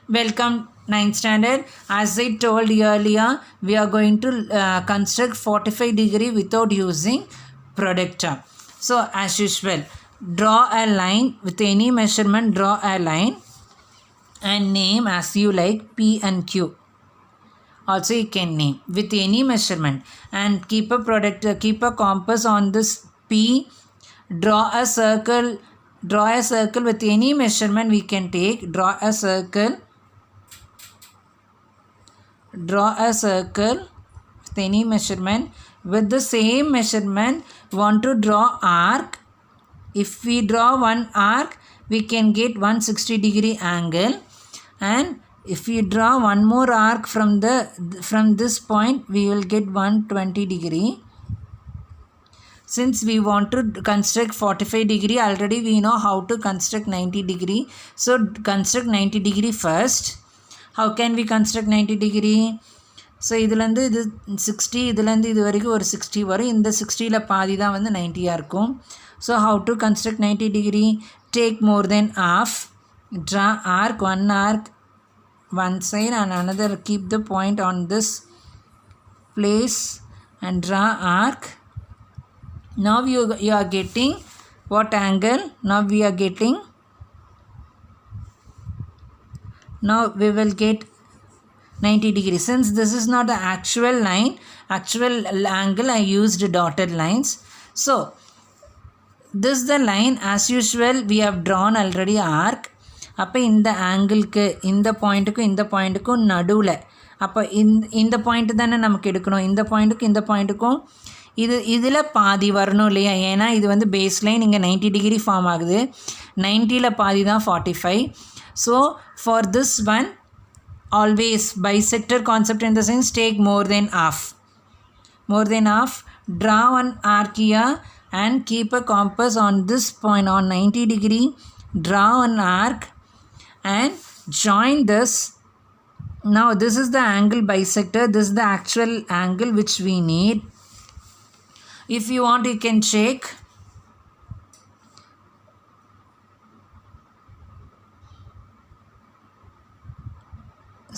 Welcome 9th standard. As I told earlier, we are going to construct 45 degree without using productor. So as usual, draw a line with any measurement, draw a line and name as you like P and Q. Also you can name with any measurement and keep a compass on this P. Draw a circle with any measurement we can take. Draw a circle with any measurement. With the same measurement, want to draw arc. If we draw one arc, we can get 160 degree angle, and if we draw one more arc from this point, we will get 120 degree. Since we want to construct 45 degree, already we know how to construct 90 degree. So construct 90 degree first. How can we construct 90 degree? So இதுலேருந்து இது 60, இதுலேருந்து இது வரைக்கும் ஒரு 60 வரும். இந்த 60ல பாதி தான் வந்து 90 இருக்கும். So how to construct 90 degree? Take more than half. Draw arc, one arc one side and another. Keep the point on this place and draw arc. Now you are getting what angle? Now we will get 90 degrees. Since this is not the actual line, actual angle, I used dotted lines. So this is the line. As usual, we have drawn already arc. அப்போ இந்த ஆங்கிள்க்கு இந்த பாயிண்ட்டுக்கும் நடுவில், அப்போ இந்த point தானே நமக்கு எடுக்கணும். இந்த பாயிண்ட்டுக்கும் இதில் பாதி வரணும் இல்லையா? ஏன்னா இது வந்து பேஸ் லைன் இங்கே 90 டிகிரி ஃபார்ம் ஆகுது. 90ல் பாதி தான் 45. So for this one always bisector concept in the sense, take more than half. Draw one arc here and keep a compass on this point on 90 degree. Draw an arc and join this. Now this is the angle bisector. This is the actual angle which we need. If you want, you can check.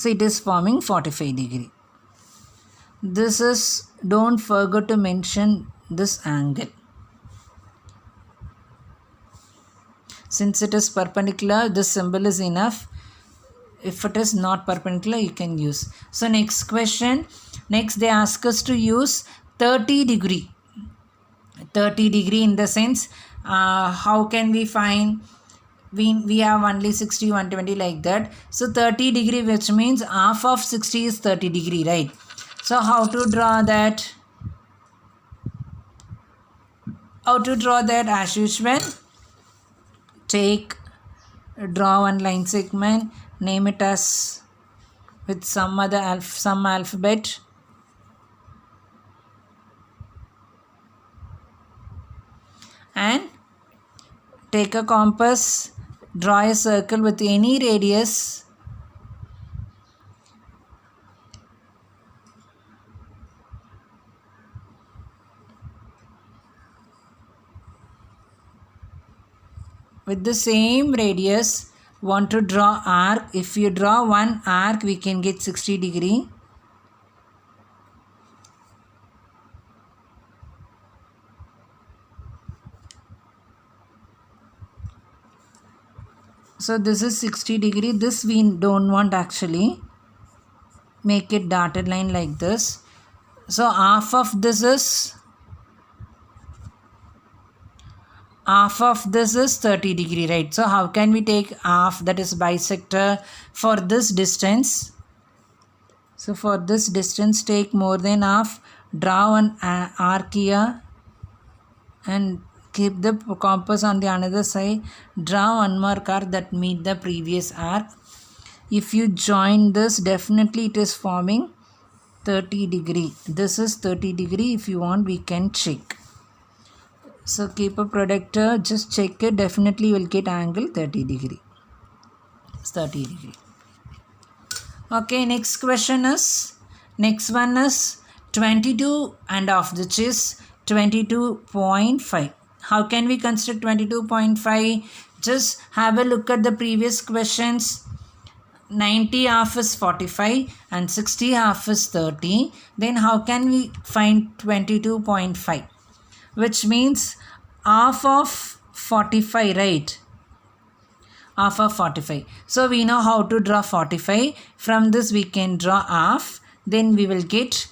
So it is forming 45 degree. This is, don't forget to mention this angle. Since it is perpendicular, this symbol is enough. If it is not perpendicular, you can use. So next question. Next they ask us to use 30 degree. 30 degree in the sense, how can we find? We have only 60, 120 like that. So 30 degree, which means half of 60 is 30 degree, right? So how to draw that? As usual, draw one line segment, name it as with some alphabet. And take a compass, draw a circle with any radius. With the same radius, want to draw arc. If you draw one arc, we can get 60 degree. So this is 60 degree. This we don't want actually. Make it dotted line like this. So half of this is 30 degree, right? So how can we take half? That is bisector for this distance. So for this distance, take more than half. Draw an arc here and keep the compass on the another side. Draw one more arc that meet the previous arc. If you join this, definitely it is forming 30 degree. This is 30 degree. If you want, we can check. So keep a productor, just check it. Definitely you will get angle 30 degree. It's 30 degree. Okay, next one is 22 and half, which is 22.5. How can we construct 22.5? Just have a look at the previous questions. 90 half is 45 and 60 half is 30. Then how can we find 22.5? Which means half of 45, right? Half of 45. So we know how to draw 45. From this we can draw half. Then we will get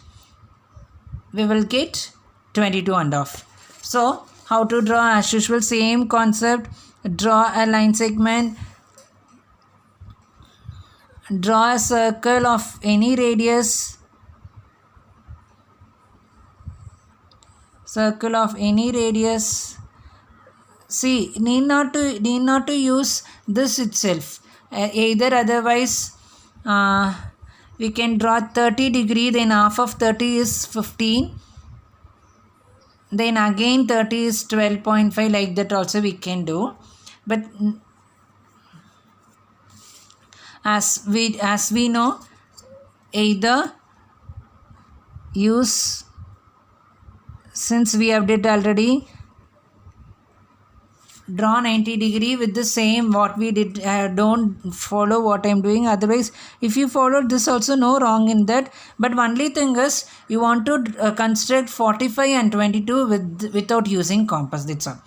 22 and half. So how to draw? As usual, same concept. Draw a line segment. Draw a circle of any radius. Circle of any radius. See, need not to use this itself. Either otherwise, we can draw 30 degree. Then half of 30 is 15. Then again 30 is 12.5. Like that also we can do. But as we know, either use, since we have did already, draw 90 degree with the same what we did. Don't follow what I am doing. Otherwise, if you follow this also, no wrong in that. But only thing is, you want to construct 45 and 22 without using compass. That's all.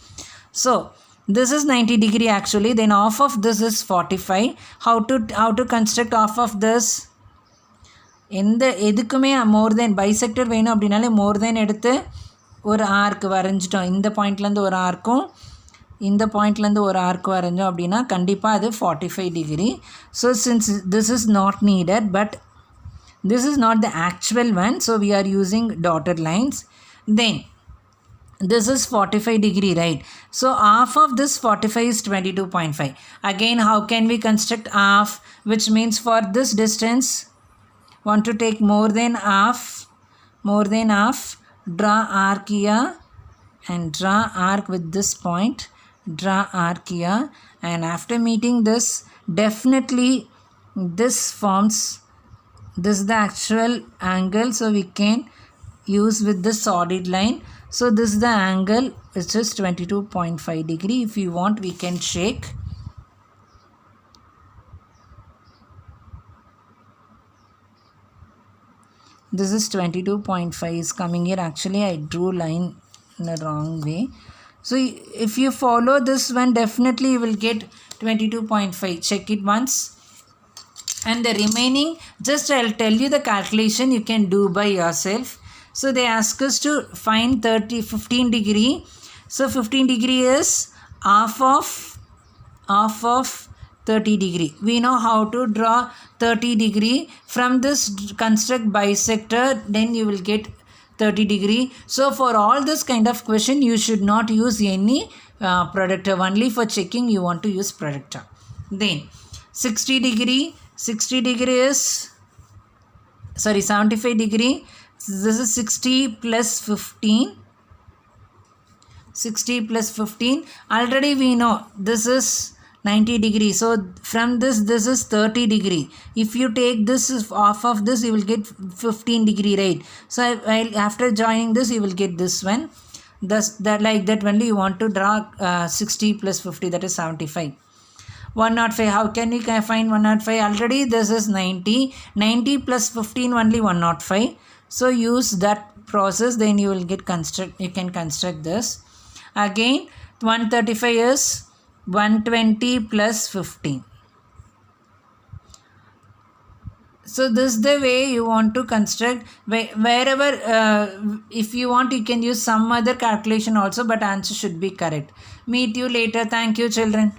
So this is 90 degree actually. Then half of this is 45. How to construct half of this? எந்த எதுக்குமே more than bisector வேணும் அப்படினாலே more than எடுத்து ஒரு arc வரைஞ்சிட்டோம். இந்த பாயிண்ட்லேருந்து ஒரு ஆர்க்கும் இந்த பாயிண்ட்லேருந்து ஒரு ஆர்க் வரைஞ்சோம் அப்படின்னா கண்டிப்பாக அது 45 degree. So since this is not needed, but this is not the actual one, so we are using dotted lines. Then this is 45 degree, right? So half of this 45 is 22.5. Again, how can we construct half? Which means for this distance, want to take more than half, draw arc here and draw arc with this point, draw arc here, and after meeting this, definitely this forms, this is the actual angle, so we can use with the solid line. So this is the angle, which is 22.5 degree. If you want, we can shake. This is 22.5 is coming here. Actually, I drew line in the wrong way. So if you follow this one, definitely you will get 22.5. Check it once. And the remaining, just I'll tell you the calculation, you can do by yourself. So they ask us to find 15 degree. So 15 degree is half of 30 degree. We know how to draw 30 degree. From this construct bisector, then you will get 30 degree. So for all this kind of question, you should not use any productor. Only for checking you want to use productor. Then 60 degree is, sorry, 75 degree. This is 60 plus 15. 60 plus 15. Already we know this is 90 degree. So from this is 30 degree. If you take this off of this, you will get 15 degree, right? So after joining this, you will get this one. Thus, that like that only you want to draw 60 plus 50, that is 75. 105. How can we find 105? Already this is 90. 90 plus 15 only 105. So use that process, then you will get you can construct this. Again 135 is 120 plus 15. So this is the way you want to construct. Wherever if you want, you can use some other calculation also, but answer should be correct. Meet you later. Thank you, children.